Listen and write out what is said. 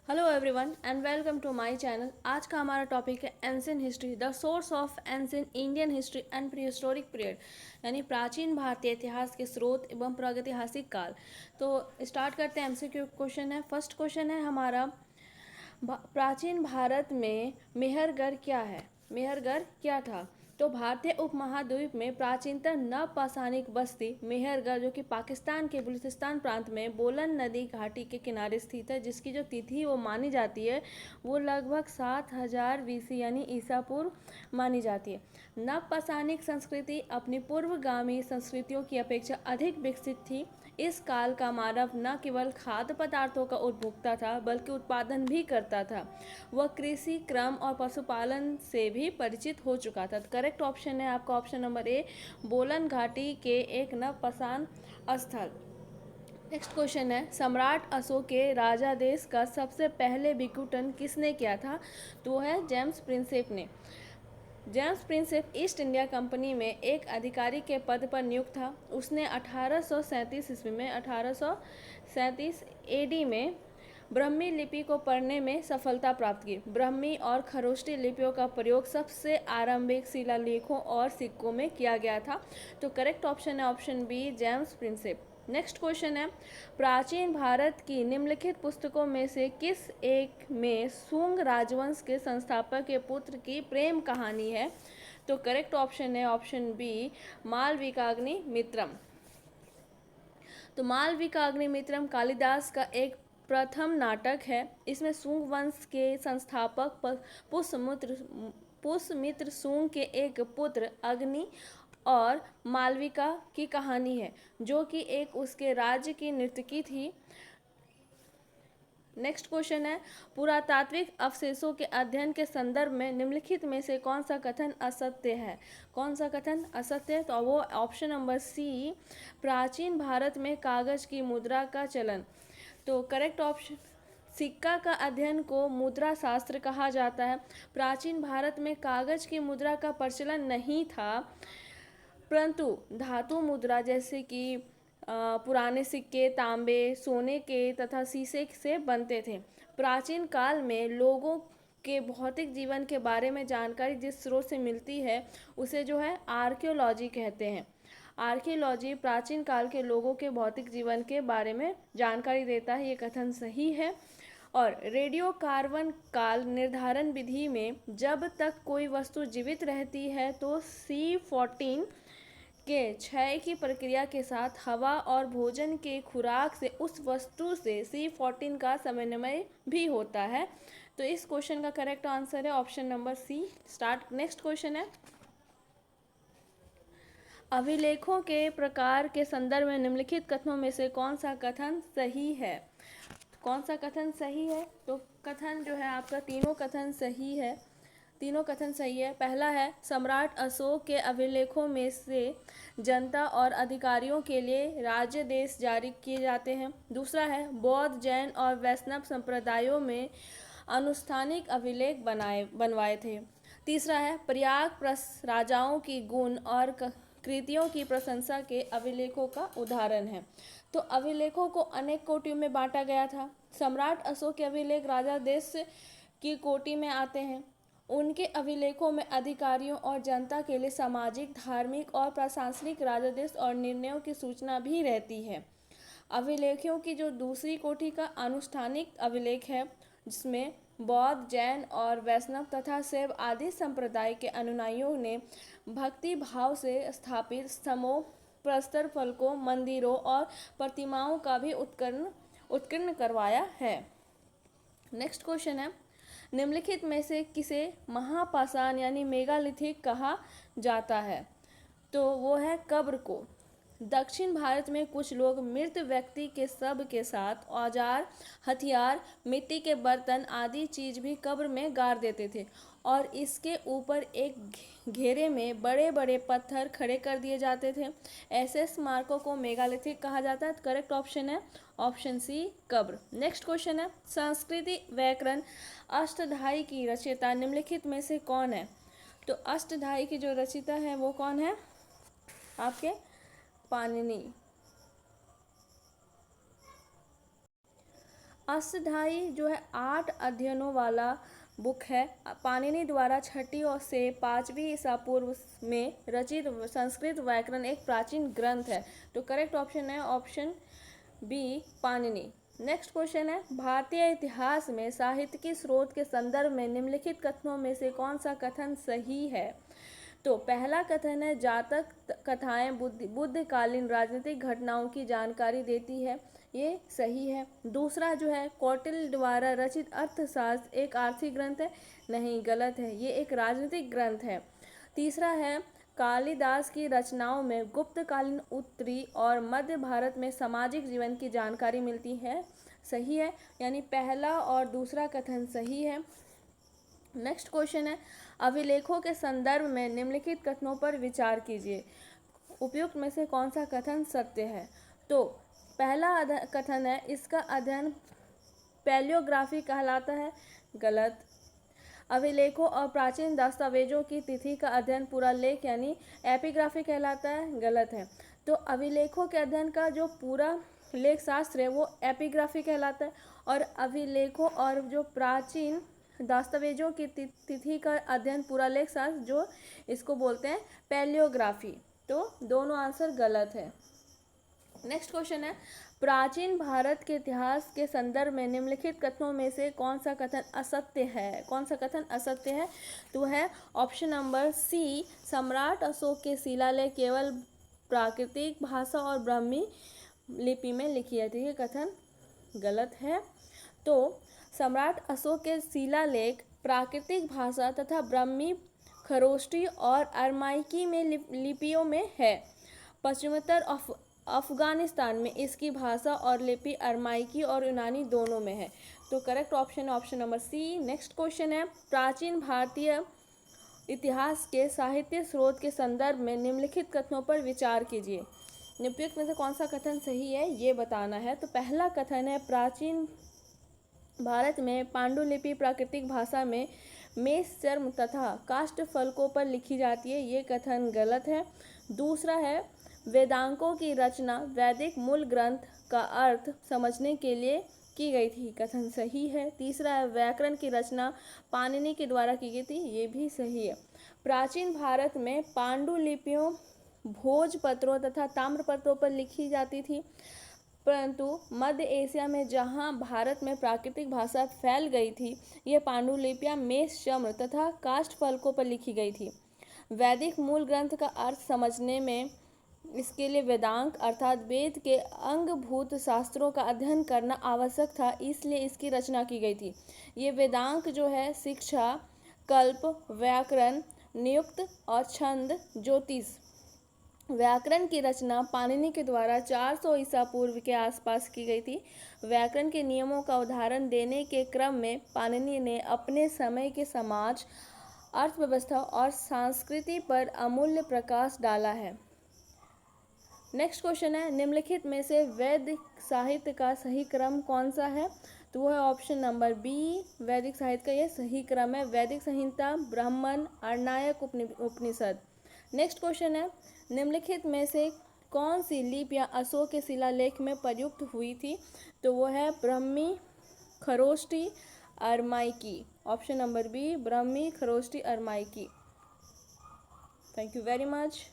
Hello everyone and welcome to my channel. आज का हमारा टॉपिक है ancient history, the source of ancient Indian history and prehistoric period, यानी प्राचीन भारतीय इतिहास के स्रोत एवं प्रागैतिहासिक काल। तो स्टार्ट करते हैं। एमसीक्यू क्वेश्चन है। फर्स्ट क्वेश्चन है हमारा, प्राचीन भारत में मेहरगढ़ क्या है? मेहरगढ़ क्या था? तो भारतीय उपमहाद्वीप में प्राचीनतम नवपाषाणिक बस्ती मेहरगढ़, जो कि पाकिस्तान के बलूचिस्तान प्रांत में बोलन नदी घाटी के किनारे स्थित है, जिसकी जो तिथि वो मानी जाती है वो लगभग 7000 बीसी यानी ईसा पूर्व मानी जाती है। नवपाषाणिक संस्कृति अपनी पूर्वगामी संस्कृतियों की अपेक्षा अधिक विकसित थी। इस काल का मानव न केवल खाद्य पदार्थों का उपभोक्ता था बल्कि उत्पादन भी करता था। वह कृषि क्रम और पशुपालन से भी परिचित हो चुका था। करेक्ट ऑप्शन है आपका ऑप्शन नंबर ए, बोलन घाटी के एक नवपाषाण स्थल। नेक्स्ट क्वेश्चन है, सम्राट अशोक के राजादेश का सबसे पहले विकुटन किसने किया था? तो वो है जेम्स प्रिंसेप ने। James Prinsep east India company में एक अधिकारी के पद पर नियुक्त था। उसने 1837 ईस्वी में 1837 एडी में ब्रह्मी लिपि को पढ़ने में सफलता प्राप्त की। ब्रह्मी और खरोष्टी लिपियों का प्रयोग सबसे आरंभिक शिलालेखों और सिक्कों में किया गया था। तो करेक्ट ऑप्शन है option B, James Prinsep. Next question है, प्राचीन भारत की निम्नलिखित पुस्तकों में से किस एक में शुंग राजवंश के संस्थापक के पुत्र की प्रेम कहानी है? तो करेक्ट ऑप्शन है ऑप्शन बी, मालविकाग्निमित्रम। तो मालविकाग्निमित्रम कालिदास का एक प्रथम नाटक है। इसमें शुंग वंश के संस्थापक पुष्यमित्र शुंग के एक पुत्र अग्नि और मालविका की कहानी है, जो कि एक उसके राज्य की नर्तकी थी। नेक्स्ट क्वेश्चन है, पुरातात्विक अवशेषों के अध्ययन के संदर्भ में निम्नलिखित में से कौन सा कथन असत्य है? कौन सा कथन असत्य है? तो वो ऑप्शन नंबर सी, प्राचीन भारत में कागज की मुद्रा का चलन। तो करेक्ट ऑप्शन, सिक्का का अध्ययन को मुद्रा शास्त्र कहा जाता है। प्राचीन भारत में कागज की मुद्रा का प्रचलन नहीं था, परंतु धातु मुद्रा जैसे कि पुराने सिक्के तांबे, सोने के तथा शीशे से बनते थे। प्राचीन काल में लोगों के भौतिक जीवन के बारे में जानकारी जिस स्रोत से मिलती है उसे जो है आर्कियोलॉजी कहते हैं। आर्कियोलॉजी प्राचीन काल के लोगों के भौतिक जीवन के बारे में जानकारी देता है, ये कथन सही है। और रेडियो कार्बन काल निर्धारण विधि में जब तक कोई वस्तु जीवित रहती है तो C14 के क्षय की प्रक्रिया के साथ हवा और भोजन के खुराक से उस वस्तु से C14 का समन्वय भी होता है। तो इस क्वेश्चन का करेक्ट आंसर है option number C. Start. Next question है, अभिलेखों के प्रकार के संदर्भ में निम्नलिखित कथनों में से कौन सा कथन सही है? कौन सा कथन सही है? तो कथन जो है आपका, तीनों कथन सही है। तीनों कथन सही है। पहला है, सम्राट अशोक के अभिलेखों में से जनता और अधिकारियों के लिए राज्य देश जारी किए जाते हैं। दूसरा है, बौद्ध जैन और वैष्णव संप्रदायों में अनुष्ठानिक अभिलेख बनवाए थे। तीसरा है, प्रयाग राजाओं की गुण और कृतियों की प्रशंसा के अभिलेखों का उदाहरण है। तो अभिलेखों को अनेक कोटियों में बांटा गया था। सम्राट अशोक के अभिलेख राजा देश की कोटि में आते हैं। उनके अभिलेखों में अधिकारियों और जनता के लिए सामाजिक, धार्मिक और प्रशासनिक राजदेश और निर्णयों की सूचना भी रहती है। अभिलेखों की जो दूसरी कोटि का अनुष्ठानिक अभिलेख है, जिसमें बौद्ध, जैन और वैष्णव तथा शैव आदि संप्रदाय के अनुयायियों ने भक्ति भाव से स्थापित स्तंभों, प्रस्तर फलकों, मंदिरों और प्रतिमाओं का भी उत्कीर्ण करवाया है। नेक्स्ट क्वेश्चन है, निम्नलिखित में से किसे महापाषाण यानी मेगालिथिक कहा जाता है? तो वो है कब्र को। दक्षिण भारत में कुछ लोग मृत व्यक्ति के शव के साथ औजार, हथियार, मिट्टी के बर्तन आदि चीज भी कब्र में गाड़ देते थे और इसके ऊपर एक घेरे में बड़े बड़े पत्थर खड़े कर दिए जाते थे। ऐसे स्मारकों को मेगालिथिक कहा जाता है। करेक्ट ऑप्शन है ऑप्शन सी, कब्र। नेक्स्ट क्वेश्चन है, संस्कृति व्याकरण अष्टधाई की रचयिता निम्नलिखित में से कौन है? तो अष्टधाई की जो रचयिता है वो कौन है आपके? पाणिनि। अष्टधाई जो है 8 अध्ययनों वाला बुक है। पाणिनि द्वारा 6वीं और से 5वीं ईसा पूर्व में रचित संस्कृत व्याकरण एक प्राचीन ग्रंथ है। तो करेक्ट ऑप्शन है option B, Panini. Next question है, भारतीय इतिहास में साहित्य की स्रोत के संदर्भ में निम्नलिखित कथनों में से कौन सा कथन सही है? तो पहला कथन है, जातक कथाएं बुद्धकालीन राजनीतिक घटनाओं की जानकारी देती है, ये सही है। दूसरा जो है, कौटिल्य द्वारा रचित अर्थशास्त्र एक आर्थिक ग्रंथ है, नहीं, गलत है, ये एक राजनीतिक ग्रंथ है। तीसरा है, कालिदास की रचनाओं में गुप्तकालीन उत्तरी और मध्य भारत में सामाजिक जीवन की जानकारी मिलती है, सही है। यानी पहला और दूसरा कथन सही है। नेक्स्ट क्वेश्चन है, अभिलेखों के संदर्भ में निम्नलिखित कथनों पर विचार कीजिए, उपयुक्त में से कौन सा कथन सत्य है? तो पहला कथन है, इसका अध्ययन पैलियोग्राफी कहलाता है, गलत। अभिलेखों और प्राचीन दस्तावेजों की तिथि का अध्ययन पूरा लेख यानी एपिग्राफी कहलाता है, गलत है। तो अभिलेखों के अध्ययन का जो पूरा लेख शास्त्र है वो एपिग्राफी कहलाता है, और अभिलेखों और जो प्राचीन दस्तावेजों की तिथि का अध्ययन पूरा लेख शास्त्र जो इसको बोलते हैं पैलियोग्राफी। तो दोनों आंसर गलत है। नेक्स्ट क्वेश्चन है, प्राचीन भारत के इतिहास के संदर्भ में निम्नलिखित कथनों में से कौन सा कथन असत्य है? कौन सा कथन असत्य है? तो है ऑप्शन नंबर सी, सम्राट अशोक के शिलालेख केवल प्राकृतिक भाषा और ब्राह्मी लिपि में लिखी जाती है, कथन गलत है। तो सम्राट अशोक के शिलालेख प्राकृतिक भाषा तथा ब्राह्मी, खरोष्टी और अरमाइकी में लिपियों में है। पश्चिमोत्तर अफगानिस्तान में इसकी भाषा और लिपि अरमाइकी और यूनानी दोनों में है। तो correct option option number C. Next question है, प्राचीन भारतीय इतिहास के साहित्य स्रोत के संदर्भ में निम्नलिखित कथनों पर विचार कीजिए, निम्नलिखित में से कौन सा कथन सही है ये बताना है। तो पहला कथन है, प्राचीन भारत में पांडुलिपि प्राकृतिक भाषा में मेष चर्म तथा काष्ठ फलकों पर लिखी जाती है, ये कथन गलत है। दूसरा है, वेदांकों की रचना वैदिक मूल ग्रंथ का अर्थ समझने के लिए की गई थी, कथन सही है। तीसरा है, व्याकरण की रचना पाणिनि के द्वारा की गई थी, ये भी सही है। प्राचीन भारत में पांडुलिपियों भोजपत्रों तथा ताम्रपत्रों पर लिखी जाती थी, परंतु मध्य एशिया में जहां भारत में प्राकृतिक भाषा फैल गई थी, ये पांडुलिपियां मेष चर्म तथा काष्ठ फलकों पर लिखी गई थी। वैदिक मूल ग्रंथ का अर्थ समझने में इसके लिए वेदांग अर्थात वेद के अंगभूत शास्त्रों का अध्ययन करना आवश्यक था, इसलिए इसकी रचना की गई थी। ये वेदांग जो है शिक्षा, कल्प, व्याकरण, नियुक्त और छंद, ज्योतिष। व्याकरण की रचना पाणिनि के द्वारा 400 ईसा पूर्व के आसपास की गई थी। व्याकरण के नियमों का उदाहरण देने के क्रम में पाणिनि ने अपने समय के समाज, अर्थव्यवस्था और संस्कृति पर अमूल्य प्रकाश डाला है। नेक्स्ट क्वेश्चन है, निम्नलिखित में से वैदिक साहित्य का सही क्रम कौन सा है? तो वो है ऑप्शन नंबर बी, वैदिक साहित्य का ये सही क्रम है, वैदिक संहिता, ब्राह्मण, आर्णायक उपनिषद। नेक्स्ट क्वेश्चन है, निम्नलिखित में से कौन सी लिपियां अशोक के शिलालेख में प्रयुक्त हुई थी? तो वो है ब्राह्मी, खरोष्टी, अरमाइकी। Option number B, Brahmi, Kharosthi, अरमाइकी। Thank you very much.